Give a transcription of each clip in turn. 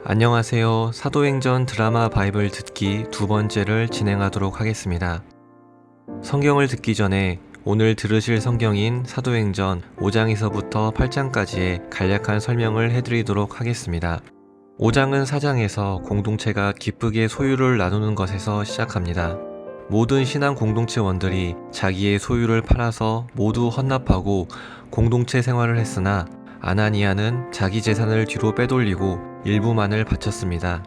안녕하세요. 사도행전 드라마 바이블 듣기 두 번째를 진행하도록 하겠습니다. 성경을 듣기 전에 오늘 들으실 성경인 사도행전 5장에서부터 8장까지의 간략한 설명을 해드리도록 하겠습니다. 5장은 4장에서 공동체가 기쁘게 소유를 나누는 것에서 시작합니다. 모든 신앙 공동체원들이 자기의 소유를 팔아서 모두 헌납하고 공동체 생활을 했으나 아나니아는 자기 재산을 뒤로 빼돌리고 일부만을 바쳤습니다.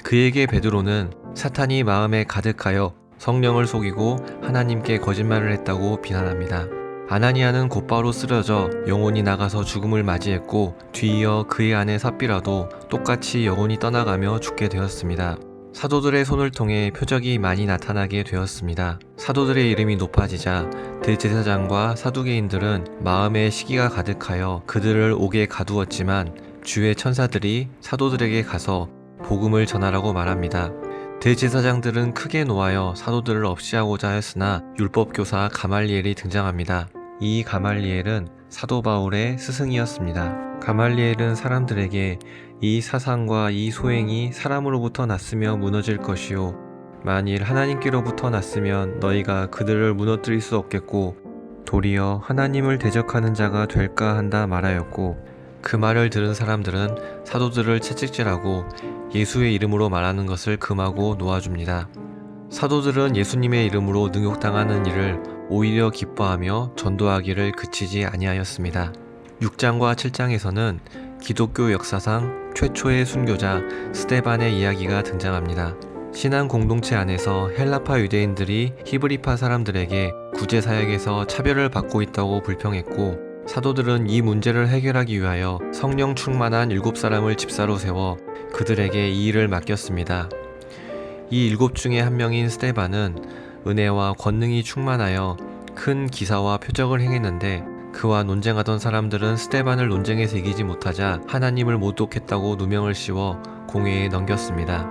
그에게 베드로는 사탄이 마음에 가득하여 성령을 속이고 하나님께 거짓말을 했다고 비난합니다. 아나니아는 곧바로 쓰러져 영혼이 나가서 죽음을 맞이했고 뒤이어 그의 아내 삽비라도 똑같이 영혼이 떠나가며 죽게 되었습니다. 사도들의 손을 통해 표적이 많이 나타나게 되었습니다. 사도들의 이름이 높아지자 대제사장과 사두개인들은 마음에 시기가 가득하여 그들을 옥에 가두었지만 주의 천사들이 사도들에게 가서 복음을 전하라고 말합니다. 대제사장들은 크게 노하여 사도들을 없이하고자 했으나 율법교사 가말리엘이 등장합니다. 이 가말리엘은 사도 바울의 스승이었습니다. 가말리엘은 사람들에게 이 사상과 이 소행이 사람으로부터 났으며 무너질 것이요 만일 하나님께로부터 났으면 너희가 그들을 무너뜨릴 수 없겠고 도리어 하나님을 대적하는 자가 될까 한다 말하였고, 그 말을 들은 사람들은 사도들을 채찍질하고 예수의 이름으로 말하는 것을 금하고 놓아줍니다. 사도들은 예수님의 이름으로 능욕당하는 일을 오히려 기뻐하며 전도하기를 그치지 아니하였습니다. 6장과 7장에서는 기독교 역사상 최초의 순교자 스데반의 이야기가 등장합니다. 신앙 공동체 안에서 헬라파 유대인들이 히브리파 사람들에게 구제사역에서 차별을 받고 있다고 불평했고, 사도들은 이 문제를 해결하기 위하여 성령 충만한 7사람을 집사로 세워 그들에게 이 일을 맡겼습니다. 이 7 중에 한 명인 스데반은 은혜와 권능이 충만하여 큰 기사와 표적을 행했는데, 그와 논쟁하던 사람들은 스데반을 논쟁에서 이기지 못하자 하나님을 모독했다고 누명을 씌워 공회에 넘겼습니다.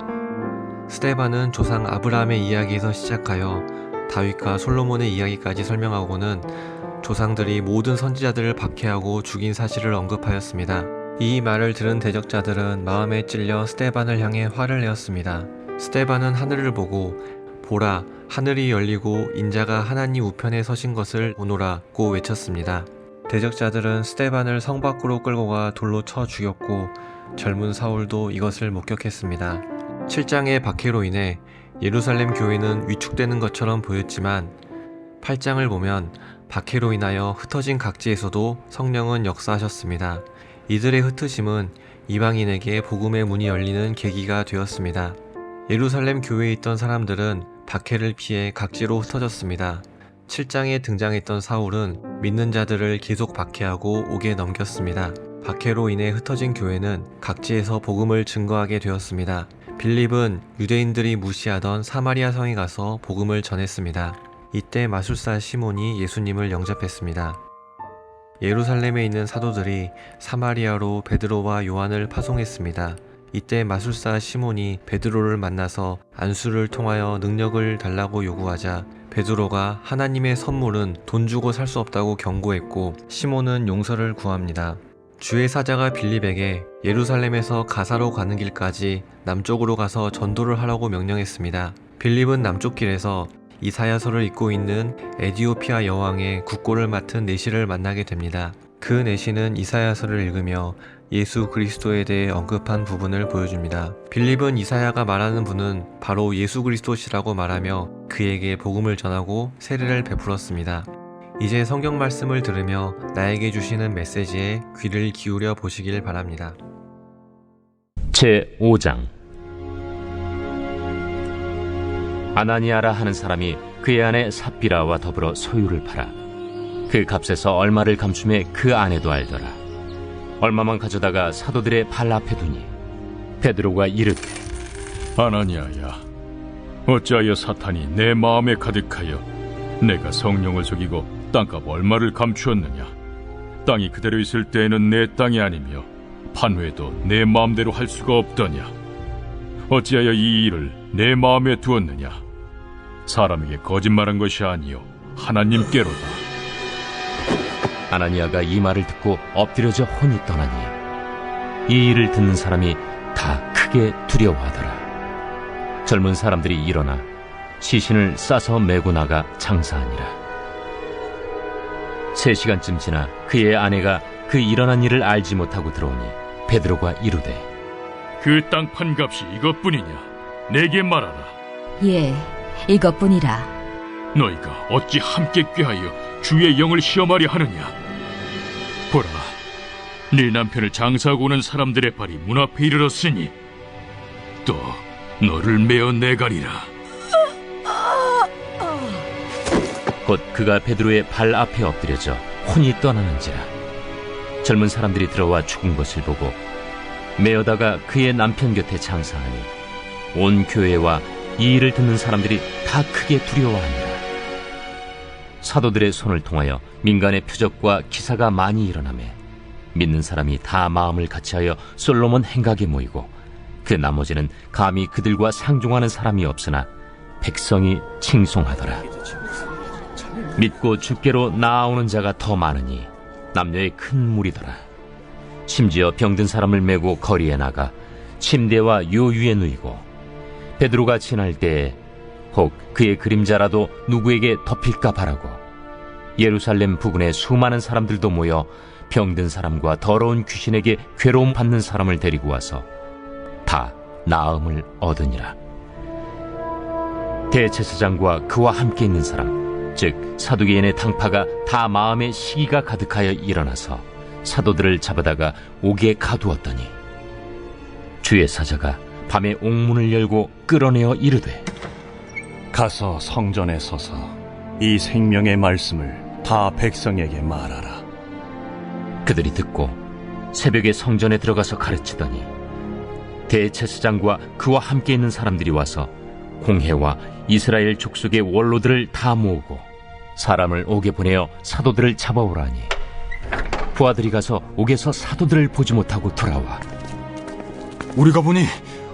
스데반은 조상 아브라함의 이야기에서 시작하여 다윗과 솔로몬의 이야기까지 설명하고는 조상들이 모든 선지자들을 박해하고 죽인 사실을 언급하였습니다. 이 말을 들은 대적자들은 마음에 찔려 스데반을 향해 화를 내었습니다. 스데반은 하늘을 보고 보라, 하늘이 열리고 인자가 하나님 우편에 서신 것을 보노라고 외쳤습니다. 대적자들은 스데반을 성 밖으로 끌고 가 돌로 쳐 죽였고 젊은 사울도 이것을 목격했습니다. 7장의 박해로 인해 예루살렘 교회는 위축되는 것처럼 보였지만 8장을 보면 박해로 인하여 흩어진 각지에서도 성령은 역사하셨습니다. 이들의 흩으심은 이방인에게 복음의 문이 열리는 계기가 되었습니다. 예루살렘 교회에 있던 사람들은 박해를 피해 각지로 흩어졌습니다. 7장에 등장했던 사울은 믿는 자들을 계속 박해하고 옥에 넘겼습니다. 박해로 인해 흩어진 교회는 각지에서 복음을 증거하게 되었습니다. 빌립은 유대인들이 무시하던 사마리아 성에 가서 복음을 전했습니다. 이때 마술사 시몬이 예수님을 영접했습니다. 예루살렘에 있는 사도들이 사마리아로 베드로와 요한을 파송했습니다. 이때 마술사 시몬이 베드로를 만나서 안수를 통하여 능력을 달라고 요구하자 베드로가 하나님의 선물은 돈 주고 살 수 없다고 경고했고, 시몬은 용서를 구합니다. 주의 사자가 빌립에게 예루살렘에서 가사로 가는 길까지 남쪽으로 가서 전도를 하라고 명령했습니다. 빌립은 남쪽 길에서 이사야서를 읽고 있는 에디오피아 여왕의 국고를 맡은 내시를 만나게 됩니다. 그 내시는 이사야서를 읽으며 예수 그리스도에 대해 언급한 부분을 보여줍니다. 빌립은 이사야가 말하는 분은 바로 예수 그리스도시라고 말하며 그에게 복음을 전하고 세례를 베풀었습니다. 이제 성경 말씀을 들으며 나에게 주시는 메시지에 귀를 기울여 보시길 바랍니다. 제5장. 아나니아라 하는 사람이 그의 아내 삽비라와 더불어 소유를 팔아 그 값에서 얼마를 감춤해 그 아내도 알더라. 얼마만 가져다가 사도들의 발 앞에 두니 베드로가 이르되, 아나니아야, 어찌하여 사탄이 내 마음에 가득하여 내가 성령을 속이고 땅값 얼마를 감추었느냐? 땅이 그대로 있을 때에는 내 땅이 아니며 판회도 내 마음대로 할 수가 없더냐? 어찌하여 이 일을 내 마음에 두었느냐? 사람에게 거짓말한 것이 아니요 하나님께로다. 아나니아가 이 말을 듣고 엎드려져 혼이 떠나니 이 일을 듣는 사람이 다 크게 두려워하더라. 젊은 사람들이 일어나 시신을 싸서 메고 나가 장사하니라. 3시간쯤 지나 그의 아내가 그 일어난 일을 알지 못하고 들어오니 베드로가 이르되 그 땅 판값이 이것뿐이냐? 내게 말하라. 예, 이것뿐이라. 너희가 어찌 함께 꾀하여 주의 영을 시험하려 하느냐? 보라, 네 남편을 장사하고 오는 사람들의 발이 문 앞에 이르렀으니 또 너를 메어 내가리라. 곧 그가 베드로의 발 앞에 엎드려져 혼이 떠나는지라. 젊은 사람들이 들어와 죽은 것을 보고 메어다가 그의 남편 곁에 장사하니 온 교회와 이 일을 듣는 사람들이 다 크게 두려워하니라. 사도들의 손을 통하여 민간의 표적과 기사가 많이 일어나매 믿는 사람이 다 마음을 같이하여 솔로몬 행각에 모이고 그 나머지는 감히 그들과 상종하는 사람이 없으나 백성이 칭송하더라. 믿고 주께로 나아오는 자가 더 많으니 남녀의 큰 무리더라. 심지어 병든 사람을 메고 거리에 나가 침대와 요 위에 누이고 베드로가 지날 때에 혹 그의 그림자라도 누구에게 덮일까 바라고 예루살렘 부근에 수많은 사람들도 모여 병든 사람과 더러운 귀신에게 괴로움 받는 사람을 데리고 와서 다 나음을 얻으니라. 대제사장과 그와 함께 있는 사람 즉 사두개인의 당파가 다 마음에 시기가 가득하여 일어나서 사도들을 잡아다가 옥에 가두었더니 주의 사자가 밤에 옥문을 열고 끌어내어 이르되 가서 성전에 서서 이 생명의 말씀을 다 백성에게 말하라. 그들이 듣고 새벽에 성전에 들어가서 가르치더니 대제사장과 그와 함께 있는 사람들이 와서 공회와 이스라엘 족속의 원로들을 다 모으고 사람을 옥에 보내어 사도들을 잡아오라니 부하들이 가서 옥에서 사도들을 보지 못하고 돌아와 우리가 보니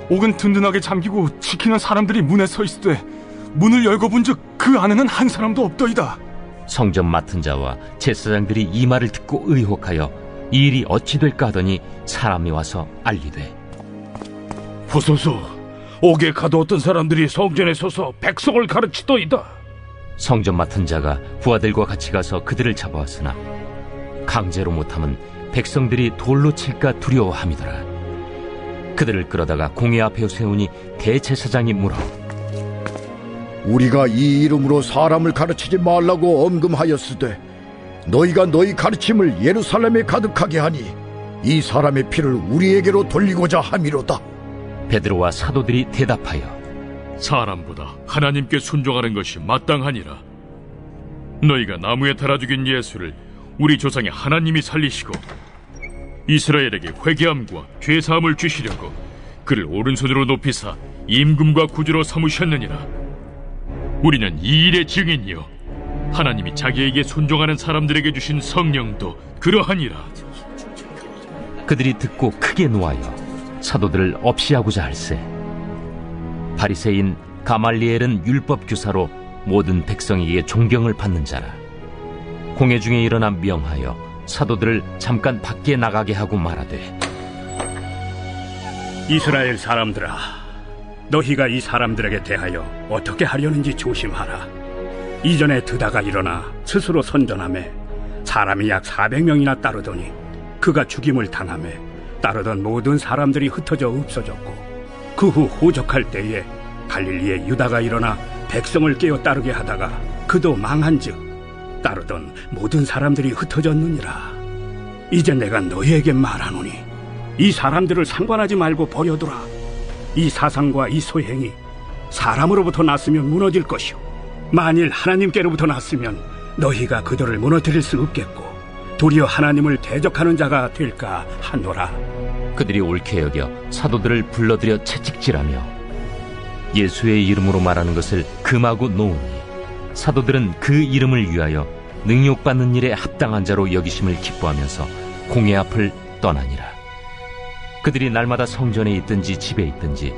옥은 든든하게 잠기고 지키는 사람들이 문에 서 있으되 문을 열고 본즉 그 안에는 한 사람도 없더이다. 성전 맡은 자와 제사장들이 이 말을 듣고 의혹하여 이 일이 어찌 될까 하더니 사람이 와서 알리되 보소서, 옥에 가두었던 사람들이 성전에 서서 백성을 가르치더이다. 성전 맡은 자가 부하들과 같이 가서 그들을 잡아왔으나 강제로 못함은 백성들이 돌로 칠까 두려워함이더라. 그들을 끌어다가 공회 앞에 세우니 대제사장이 물어 우리가 이 이름으로 사람을 가르치지 말라고 엄금하였으되 너희가 너희 가르침을 예루살렘에 가득하게 하니 이 사람의 피를 우리에게로 돌리고자 함이로다. 베드로와 사도들이 대답하여 사람보다 하나님께 순종하는 것이 마땅하니라. 너희가 나무에 달아 죽인 예수를 우리 조상의 하나님이 살리시고 이스라엘에게 회개함과 죄사함을 주시려고 그를 오른손으로 높이사 임금과 구주로 삼으셨느니라. 우리는 이 일의 증인이요 하나님이 자기에게 순종하는 사람들에게 주신 성령도 그러하니라. 그들이 듣고 크게 노하여 사도들을 없이하고자 할세 바리새인 가말리엘은 율법 교사로 모든 백성에게 존경을 받는 자라. 공회 중에 일어나 명하여 사도들을 잠깐 밖에 나가게 하고 말하되 이스라엘 사람들아, 너희가 이 사람들에게 대하여 어떻게 하려는지 조심하라. 이전에 드다가 일어나 스스로 선전하매 사람이 약 400명이나 따르더니 그가 죽임을 당하매 따르던 모든 사람들이 흩어져 없어졌고 그 후 호적할 때에 갈릴리의 유다가 일어나 백성을 깨어 따르게 하다가 그도 망한즉 따르던 모든 사람들이 흩어졌느니라. 이제 내가 너희에게 말하노니 이 사람들을 상관하지 말고 버려두라. 이 사상과 이 소행이 사람으로부터 났으면 무너질 것이요 만일 하나님께로부터 났으면 너희가 그들을 무너뜨릴 수 없겠고 도리어 하나님을 대적하는 자가 될까 하노라. 그들이 옳게 여겨 사도들을 불러들여 채찍질하며 예수의 이름으로 말하는 것을 금하고 놓으니 사도들은 그 이름을 위하여 능욕받는 일에 합당한 자로 여기심을 기뻐하면서 공회 앞을 떠나니라. 그들이 날마다 성전에 있든지 집에 있든지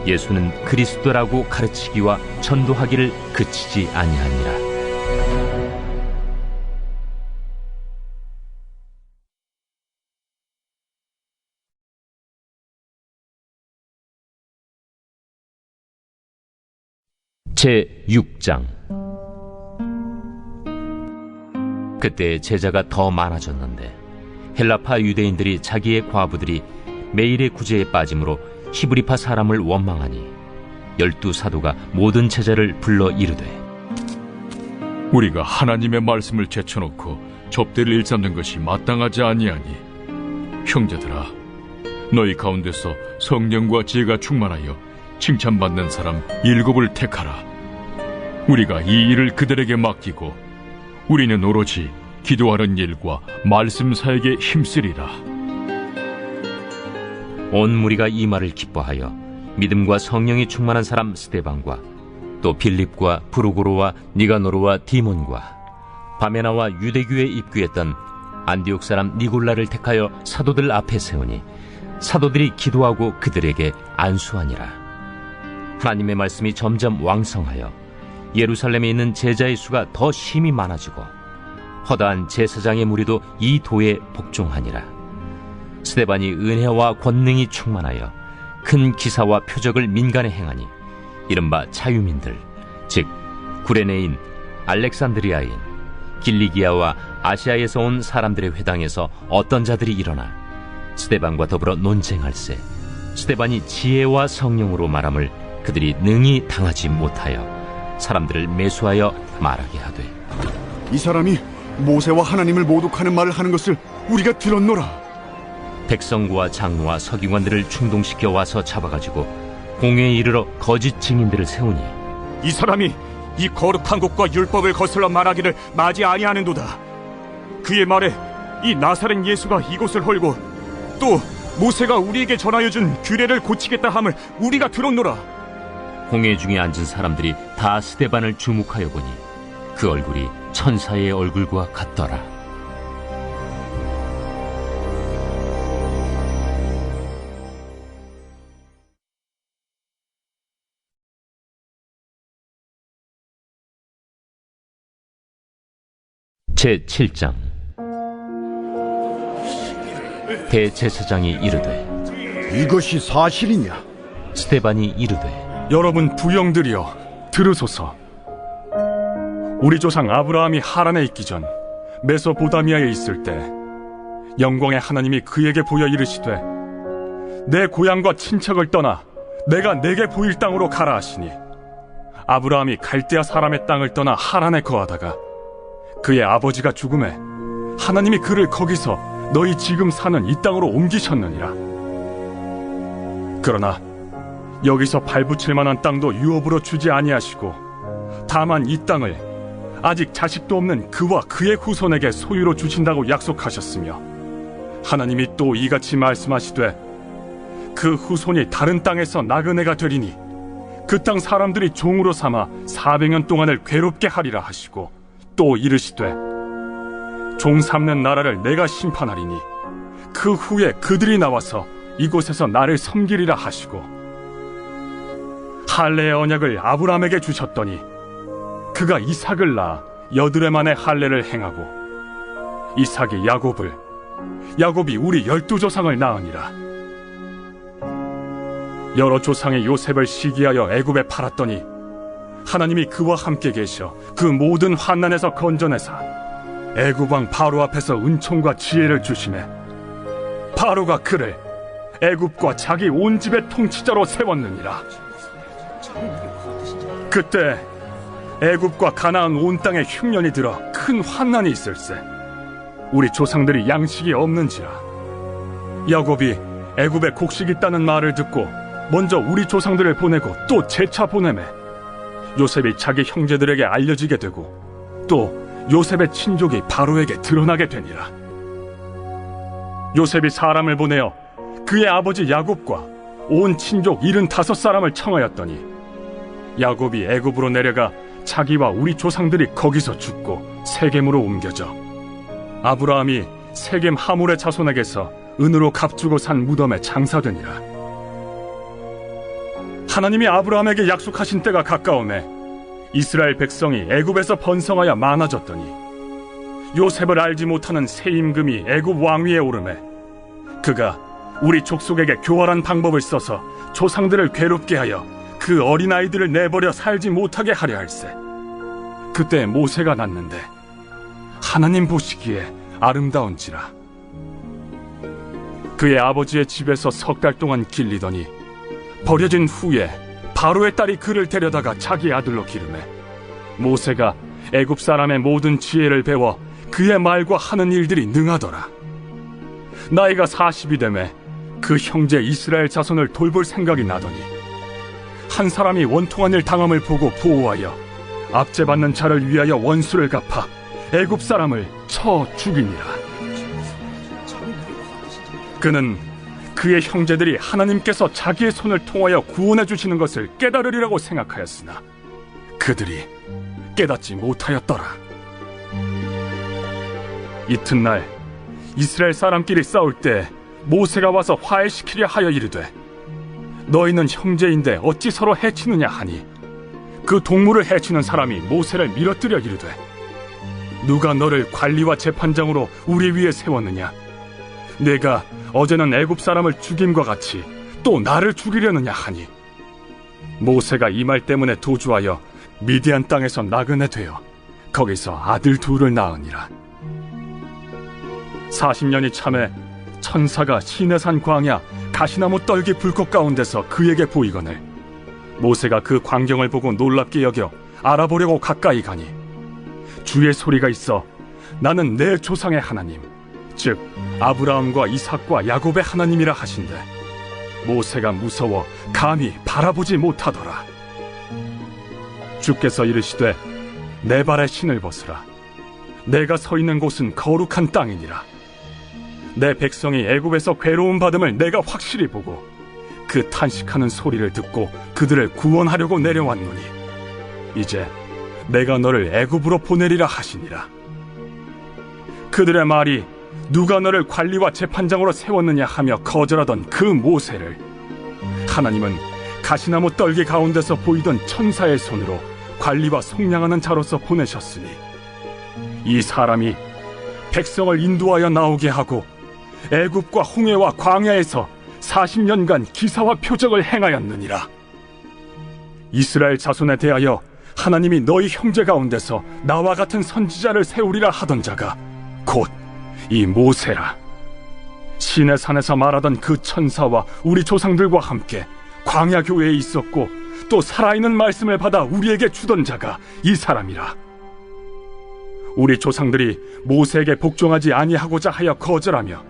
예수는 그리스도라고 가르치기와 전도하기를 그치지 아니하니라. 제6장. 그때 제자가 더 많아졌는데 헬라파 유대인들이 자기의 과부들이 매일의 구제에 빠짐으로 히브리파 사람을 원망하니 12사도가 모든 제자를 불러 이르되, 우리가 하나님의 말씀을 제쳐놓고 접대를 일삼는 것이 마땅하지 아니하니, 형제들아, 너희 가운데서 성령과 지혜가 충만하여 칭찬받는 사람 7을 택하라. 우리가 이 일을 그들에게 맡기고 우리는 오로지 기도하는 일과 말씀 사역에 힘쓰리라. 온 무리가 이 말을 기뻐하여 믿음과 성령이 충만한 사람 스데반과 또 빌립과 브루고로와 니가노르와 디몬과 바메나와 유대교에 입교했던 안디옥 사람 니골라를 택하여 사도들 앞에 세우니 사도들이 기도하고 그들에게 안수하니라. 하나님의 말씀이 점점 왕성하여 예루살렘에 있는 제자의 수가 더 심히 많아지고 허다한 제사장의 무리도 이 도에 복종하니라. 스데반이 은혜와 권능이 충만하여 큰 기사와 표적을 민간에 행하니 이른바 자유민들, 즉 구레네인, 알렉산드리아인, 길리기아와 아시아에서 온 사람들의 회당에서 어떤 자들이 일어나 스데반과 더불어 논쟁할세 스데반이 지혜와 성령으로 말함을 그들이 능히 당하지 못하여 사람들을 매수하여 말하게 하되, 이 사람이 모세와 하나님을 모독하는 말을 하는 것을 우리가 들었노라. 백성과 장로와 서기관들을 충동시켜 와서 잡아가지고 공회에 이르러 거짓 증인들을 세우니, 이 사람이 이 거룩한 곳과 율법을 거슬러 말하기를 마지 아니하는도다. 그의 말에 이 나사렛 예수가 이곳을 헐고 또 모세가 우리에게 전하여 준 규례를 고치겠다 함을 우리가 들었노라. 공회 중에 앉은 사람들이 다 스데반을 주목하여 보니 그 얼굴이 천사의 얼굴과 같더라. 제7장. 대제사장이 이르되, 이것이 사실이냐? 스데반이 이르되, 여러분 부영들이여 들으소서. 우리 조상 아브라함이 하란에 있기 전 메소포타미아에 있을 때 영광의 하나님이 그에게 보여 이르시되, 내 고향과 친척을 떠나 내가 내게 보일 땅으로 가라 하시니, 아브라함이 갈대아 사람의 땅을 떠나 하란에 거하다가 그의 아버지가 죽음에 하나님이 그를 거기서 너희 지금 사는 이 땅으로 옮기셨느니라. 그러나 여기서 발붙일 만한 땅도 유업으로 주지 아니하시고 다만 이 땅을 아직 자식도 없는 그와 그의 후손에게 소유로 주신다고 약속하셨으며, 하나님이 또 이같이 말씀하시되 그 후손이 다른 땅에서 나그네가 되리니 그 땅 사람들이 종으로 삼아 400년 동안을 괴롭게 하리라 하시고, 또 이르시되 종 삼는 나라를 내가 심판하리니 그 후에 그들이 나와서 이곳에서 나를 섬기리라 하시고, 할례의 언약을 아브라함에게 주셨더니 그가 이삭을 낳아 8해 만에 할례를 행하고 이삭이 야곱을, 야곱이 우리 12조상을 낳으니라. 여러 조상의 요셉을 시기하여 애굽에 팔았더니 하나님이 그와 함께 계셔 그 모든 환난에서 건져내사 애굽 왕 바로 앞에서 은총과 지혜를 주시매 바로가 그를 애굽과 자기 온 집의 통치자로 세웠느니라. 그때 애굽과 가나안 온 땅에 흉년이 들어 큰 환난이 있을세 우리 조상들이 양식이 없는지라. 야곱이 애굽에 곡식 있다는 말을 듣고 먼저 우리 조상들을 보내고 또 재차 보내매 요셉이 자기 형제들에게 알려지게 되고 또 요셉의 친족이 바로에게 드러나게 되니라. 요셉이 사람을 보내어 그의 아버지 야곱과 온 친족 75사람을 청하였더니 야곱이 애굽으로 내려가 자기와 우리 조상들이 거기서 죽고 세겜으로 옮겨져 아브라함이 세겜 하몰의 자손에게서 은으로 값주고 산 무덤에 장사되니라. 하나님이 아브라함에게 약속하신 때가 가까우매 이스라엘 백성이 애굽에서 번성하여 많아졌더니 요셉을 알지 못하는 새 임금이 애굽 왕위에 오르매 그가 우리 족속에게 교활한 방법을 써서 조상들을 괴롭게 하여 그 어린아이들을 내버려 살지 못하게 하려 할세. 그때 모세가 낳는데 하나님 보시기에 아름다운지라. 그의 아버지의 집에서 3달 동안 길리더니 버려진 후에 바로의 딸이 그를 데려다가 자기 아들로 기르매 모세가 애굽 사람의 모든 지혜를 배워 그의 말과 하는 일들이 능하더라. 나이가 40이 되매 그 형제 이스라엘 자손을 돌볼 생각이 나더니 한 사람이 원통한 일 당함을 보고 보호하여 압제받는 자를 위하여 원수를 갚아 애굽 사람을 쳐 죽이니라. 그는 그의 형제들이 하나님께서 자기의 손을 통하여 구원해 주시는 것을 깨달으리라고 생각하였으나 그들이 깨닫지 못하였더라. 이튿날 이스라엘 사람끼리 싸울 때 모세가 와서 화해시키려 하여 이르되 너희는 형제인데 어찌 서로 해치느냐 하니 그 동물을 해치는 사람이 모세를 밀어뜨려 이르되 누가 너를 관리와 재판장으로 우리 위에 세웠느냐? 내가 어제는 애굽 사람을 죽임과 같이 또 나를 죽이려느냐 하니 모세가 이 말 때문에 도주하여 미디안 땅에서 나그네 되어 거기서 아들 둘을 낳으니라. 40년이 참에 천사가 시내산 광야 가시나무 떨기 불꽃 가운데서 그에게 보이거늘 모세가 그 광경을 보고 놀랍게 여겨 알아보려고 가까이 가니 주의 소리가 있어 나는 내 조상의 하나님 즉 아브라함과 이삭과 야곱의 하나님이라 하신대 모세가 무서워 감히 바라보지 못하더라. 주께서 이르시되 내 발에 신을 벗으라. 내가 서 있는 곳은 거룩한 땅이니라. 내 백성이 애굽에서 괴로움 받음을 내가 확실히 보고 그 탄식하는 소리를 듣고 그들을 구원하려고 내려왔노니 이제 내가 너를 애굽으로 보내리라 하시니라. 그들의 말이 누가 너를 관리와 재판장으로 세웠느냐 하며 거절하던 그 모세를 하나님은 가시나무 떨기 가운데서 보이던 천사의 손으로 관리와 속량하는 자로서 보내셨으니 이 사람이 백성을 인도하여 나오게 하고 애굽과 홍해와 광야에서 40년간 기사와 표적을 행하였느니라. 이스라엘 자손에 대하여 하나님이 너희 형제 가운데서 나와 같은 선지자를 세우리라 하던 자가 곧 이 모세라. 시내산에서 말하던 그 천사와 우리 조상들과 함께 광야 교회에 있었고 또 살아있는 말씀을 받아 우리에게 주던 자가 이 사람이라. 우리 조상들이 모세에게 복종하지 아니하고자 하여 거절하며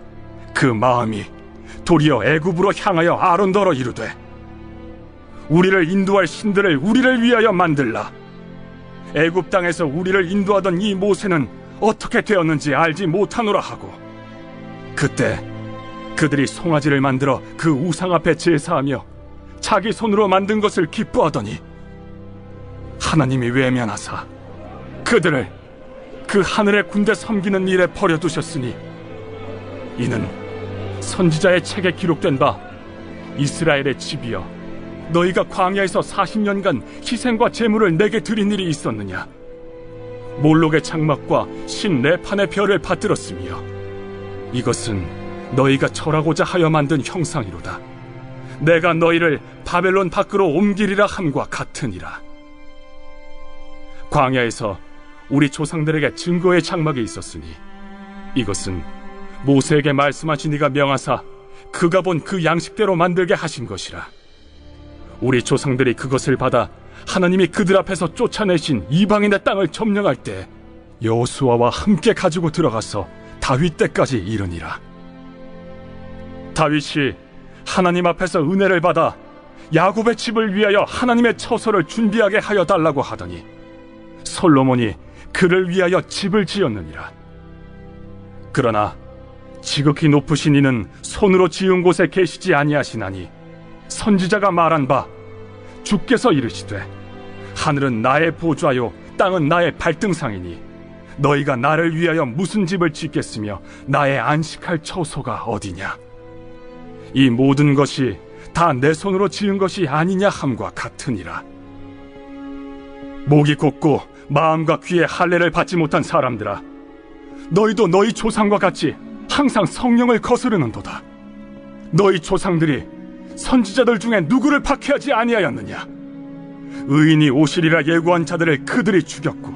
그 마음이 도리어 애굽으로 향하여 아론더러 이르되 우리를 인도할 신들을 우리를 위하여 만들라. 애굽 땅에서 우리를 인도하던 이 모세는 어떻게 되었는지 알지 못하노라 하고 그때 그들이 송아지를 만들어 그 우상 앞에 제사하며 자기 손으로 만든 것을 기뻐하더니 하나님이 외면하사 그들을 그 하늘의 군대 섬기는 일에 버려두셨으니 이는 선지자의 책에 기록된 바 이스라엘의 집이여 너희가 광야에서 40년간 희생과 제물을 내게 드린 일이 있었느냐? 몰록의 장막과 신 레판의 별을 받들었으며 이것은 너희가 절하고자 하여 만든 형상이로다. 내가 너희를 바벨론 밖으로 옮기리라 함과 같으니라. 광야에서 우리 조상들에게 증거의 장막이 있었으니 이것은 모세에게 말씀하신 이가 명하사 그가 본 그 양식대로 만들게 하신 것이라. 우리 조상들이 그것을 받아 하나님이 그들 앞에서 쫓아내신 이방인의 땅을 점령할 때 여호수아와 함께 가지고 들어가서 다윗 때까지 이르니라. 다윗이 하나님 앞에서 은혜를 받아 야곱의 집을 위하여 하나님의 처소를 준비하게 하여 달라고 하더니 솔로몬이 그를 위하여 집을 지었느니라. 그러나 지극히 높으신 이는 손으로 지은 곳에 계시지 아니하시나니 선지자가 말한 바 주께서 이르시되 하늘은 나의 보좌요 땅은 나의 발등상이니 너희가 나를 위하여 무슨 집을 짓겠으며 나의 안식할 처소가 어디냐? 이 모든 것이 다 내 손으로 지은 것이 아니냐 함과 같으니라. 목이 곧고 마음과 귀에 할례를 받지 못한 사람들아, 너희도 너희 조상과 같이 항상 성령을 거스르는도다. 너희 조상들이 선지자들 중에 누구를 박해하지 아니하였느냐? 의인이 오시리라 예고한 자들을 그들이 죽였고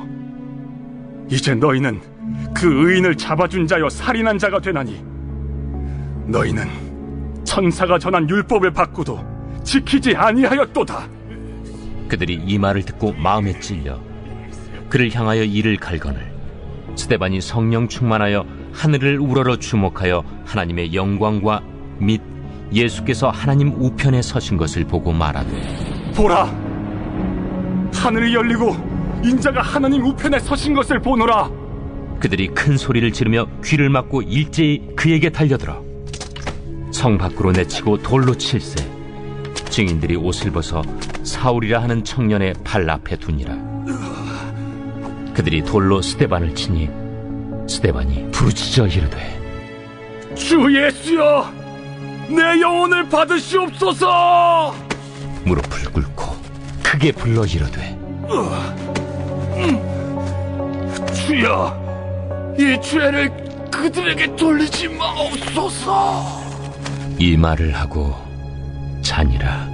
이제 너희는 그 의인을 잡아준 자여 살인한 자가 되나니 너희는 천사가 전한 율법을 받고도 지키지 아니하였도다. 그들이 이 말을 듣고 마음에 찔려 그를 향하여 이를 갈거늘 스데반이 성령 충만하여 하늘을 우러러 주목하여 하나님의 영광과 및 예수께서 하나님 우편에 서신 것을 보고 말하되 보라, 하늘이 열리고 인자가 하나님 우편에 서신 것을 보노라. 그들이 큰 소리를 지르며 귀를 막고 일제히 그에게 달려들어 성 밖으로 내치고 돌로 칠세. 증인들이 옷을 벗어 사울이라 하는 청년의 발 앞에 두니라. 그들이 돌로 스데반을 치니 스데반이 부르짖어 이르되 주 예수여, 내 영혼을 받으시옵소서. 무릎을 꿇고 크게 불러 이르되 주여, 이 죄를 그들에게 돌리지 마옵소서. 이 말을 하고 자니라.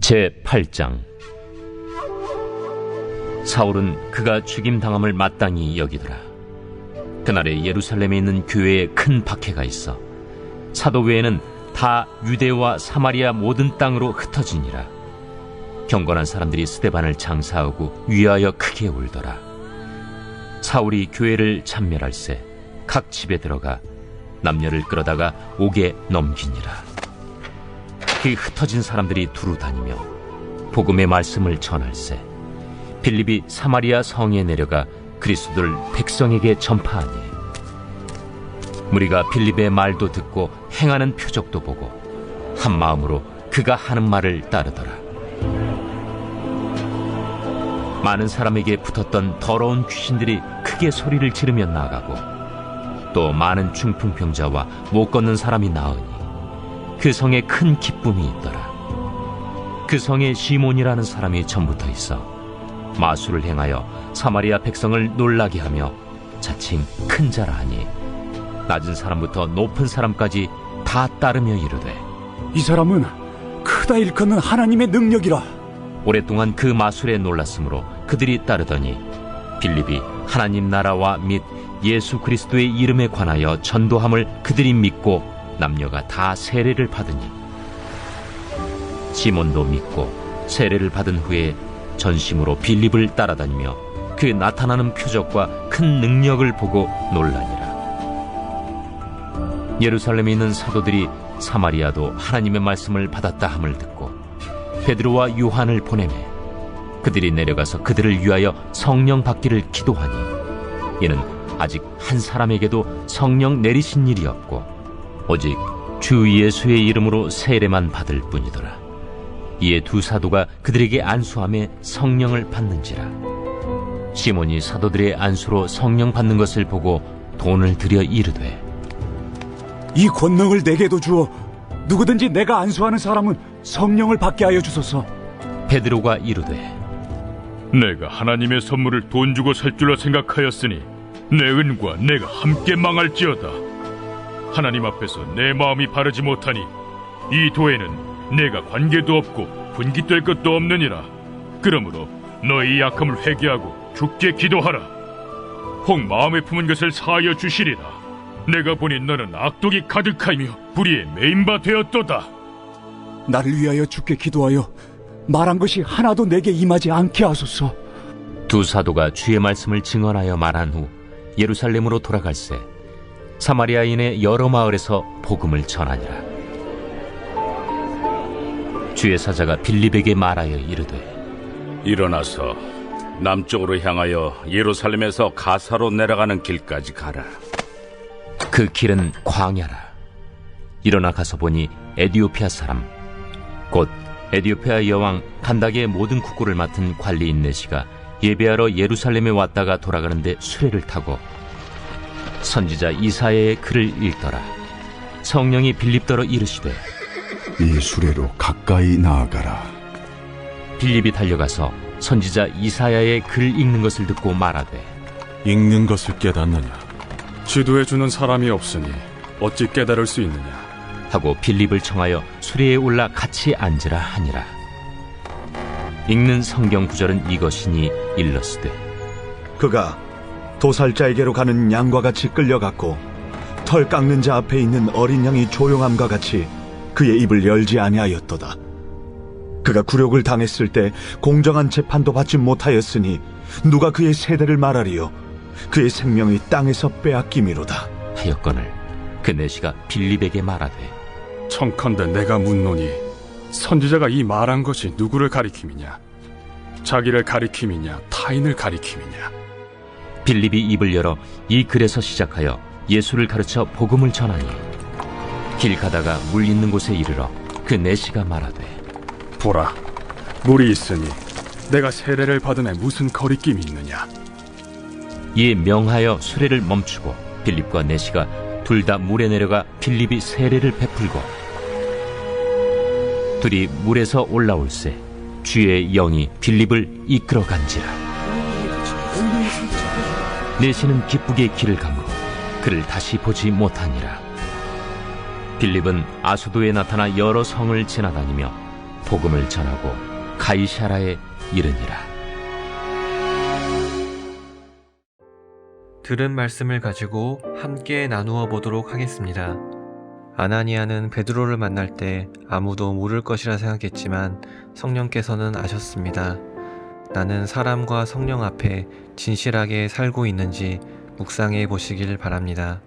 제8장. 사울은 그가 죽임당함을 마땅히 여기더라. 그날에 예루살렘에 있는 교회에 큰 박해가 있어 사도 외에는 다 유대와 사마리아 모든 땅으로 흩어지니라. 경건한 사람들이 스데반을 장사하고 위하여 크게 울더라. 사울이 교회를 참멸할세 각 집에 들어가 남녀를 끌어다가 옥에 넘기니라. 그 흩어진 사람들이 두루 다니며 복음의 말씀을 전할세 빌립이 사마리아 성에 내려가 그리스도를 백성에게 전파하니 무리가 빌립의 말도 듣고 행하는 표적도 보고 한 마음으로 그가 하는 말을 따르더라. 많은 사람에게 붙었던 더러운 귀신들이 크게 소리를 지르며 나가고 또 많은 중풍병자와 못 걷는 사람이 나으니 그 성에 큰 기쁨이 있더라. 그 성에 시몬이라는 사람이 전부터 있어 마술을 행하여 사마리아 백성을 놀라게 하며 자칭 큰 자라 하니 낮은 사람부터 높은 사람까지 다 따르며 이르되 이 사람은 크다 일컫는 하나님의 능력이라. 오랫동안 그 마술에 놀랐으므로 그들이 따르더니 빌립이 하나님 나라와 및 예수 그리스도의 이름에 관하여 전도함을 그들이 믿고 남녀가 다 세례를 받으니 시몬도 믿고 세례를 받은 후에 전심으로 빌립을 따라다니며 그 나타나는 표적과 큰 능력을 보고 놀라니라. 예루살렘에 있는 사도들이 사마리아도 하나님의 말씀을 받았다 함을 듣고 베드로와 요한을 보내매 그들이 내려가서 그들을 위하여 성령 받기를 기도하니 이는 아직 한 사람에게도 성령 내리신 일이 없고 오직 주 예수의 이름으로 세례만 받을 뿐이더라. 이에 두 사도가 그들에게 안수하며 성령을 받는지라. 시몬이 사도들의 안수로 성령 받는 것을 보고 돈을 들여 이르되 이 권능을 내게도 주어 누구든지 내가 안수하는 사람은 성령을 받게 하여 주소서. 베드로가 이르되 내가 하나님의 선물을 돈 주고 살 줄로 생각하였으니 내 은과 내가 함께 망할지어다. 하나님 앞에서 내 마음이 바르지 못하니 이 도에는 내가 관계도 없고 분깃될 것도 없느니라. 그러므로 너희 약함을 회개하고 주께 기도하라. 혹 마음에 품은 것을 사하여 주시리라. 내가 보니 너는 악독이 가득하며 불의에 매인바 되었도다. 나를 위하여 주께 기도하여 말한 것이 하나도 내게 임하지 않게 하소서. 두 사도가 주의 말씀을 증언하여 말한 후 예루살렘으로 돌아갈새 사마리아인의 여러 마을에서 복음을 전하니라. 주의 사자가 빌립에게 말하여 이르되 일어나서 남쪽으로 향하여 예루살렘에서 가사로 내려가는 길까지 가라. 그 길은 광야라. 일어나 가서 보니 에디오피아 사람 곧 에디오피아 여왕 간닥의 모든 국고를 맡은 관리인 내시가 예배하러 예루살렘에 왔다가 돌아가는데 수레를 타고 선지자 이사야의 글을 읽더라. 성령이 빌립더러 이르시되 이 수레로 가까이 나아가라. 빌립이 달려가서 선지자 이사야의 글 읽는 것을 듣고 말하되 읽는 것을 깨닫느냐? 지도해 주는 사람이 없으니 어찌 깨달을 수 있느냐? 하고 빌립을 청하여 수레에 올라 같이 앉으라 하니라. 읽는 성경 구절은 이것이니 일러스되 그가 도살자에게로 가는 양과 같이 끌려갔고 털 깎는 자 앞에 있는 어린 양이 조용함과 같이 그의 입을 열지 아니하였도다. 그가 굴욕을 당했을 때 공정한 재판도 받지 못하였으니 누가 그의 세대를 말하리요? 그의 생명이 땅에서 빼앗김이로다. 하였거늘 그 내시가 빌립에게 말하되 청컨대 내가 묻노니 선지자가 이 말한 것이 누구를 가리킴이냐? 자기를 가리킴이냐? 타인을 가리킴이냐? 빌립이 입을 열어 이 글에서 시작하여 예수를 가르쳐 복음을 전하니 길 가다가 물 있는 곳에 이르러 그 내시가 말하되 보라, 물이 있으니 내가 세례를 받음에 무슨 거리낌이 있느냐? 이에 명하여 수레를 멈추고 빌립과 내시가 둘 다 물에 내려가 빌립이 세례를 베풀고 둘이 물에서 올라올새 주의 영이 빌립을 이끌어간지라. 내시는 기쁘게 길을 감고 그를 다시 보지 못하니라. 빌립은 아소도에 나타나 여러 성을 지나다니며 복음을 전하고 가이사라에 이르니라. 들은 말씀을 가지고 함께 나누어 보도록 하겠습니다. 아나니아는 베드로를 만날 때 아무도 모를 것이라 생각했지만 성령께서는 아셨습니다. 나는 사람과 성령 앞에 진실하게 살고 있는지 묵상해 보시길 바랍니다.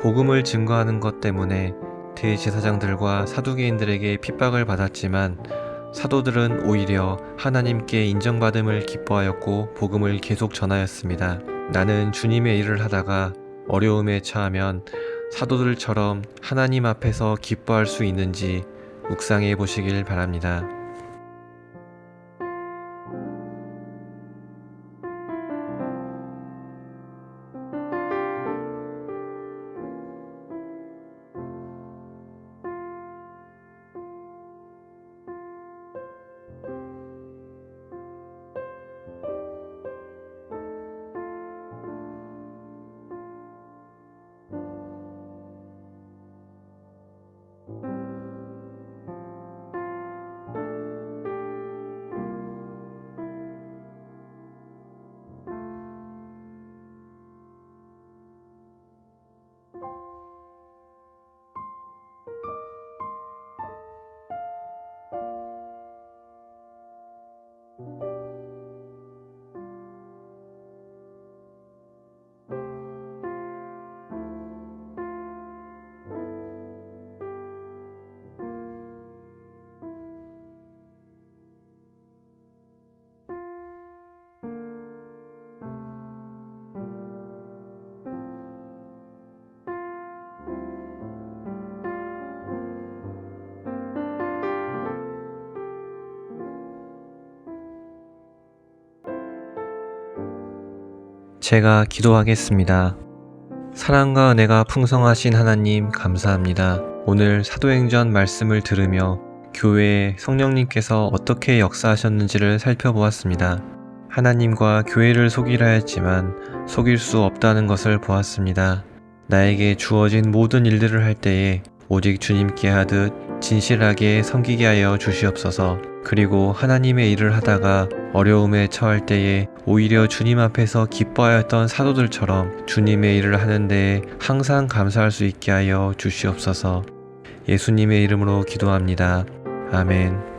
복음을 증거하는 것 때문에 대제사장들과 사두개인들에게 핍박을 받았지만 사도들은 오히려 하나님께 인정받음을 기뻐하였고 복음을 계속 전하였습니다. 나는 주님의 일을 하다가 어려움에 처하면 사도들처럼 하나님 앞에서 기뻐할 수 있는지 묵상해 보시길 바랍니다. 제가 기도하겠습니다. 사랑과 은혜가 풍성하신 하나님 감사합니다. 오늘 사도행전 말씀을 들으며 교회에 성령님께서 어떻게 역사하셨는지를 살펴보았습니다. 하나님과 교회를 속이라 했지만 속일 수 없다는 것을 보았습니다. 나에게 주어진 모든 일들을 할 때에 오직 주님께 하듯 진실하게 섬기게 하여 주시옵소서. 그리고 하나님의 일을 하다가 어려움에 처할 때에 오히려 주님 앞에서 기뻐하였던 사도들처럼 주님의 일을 하는 데에 항상 감사할 수 있게 하여 주시옵소서. 예수님의 이름으로 기도합니다. 아멘.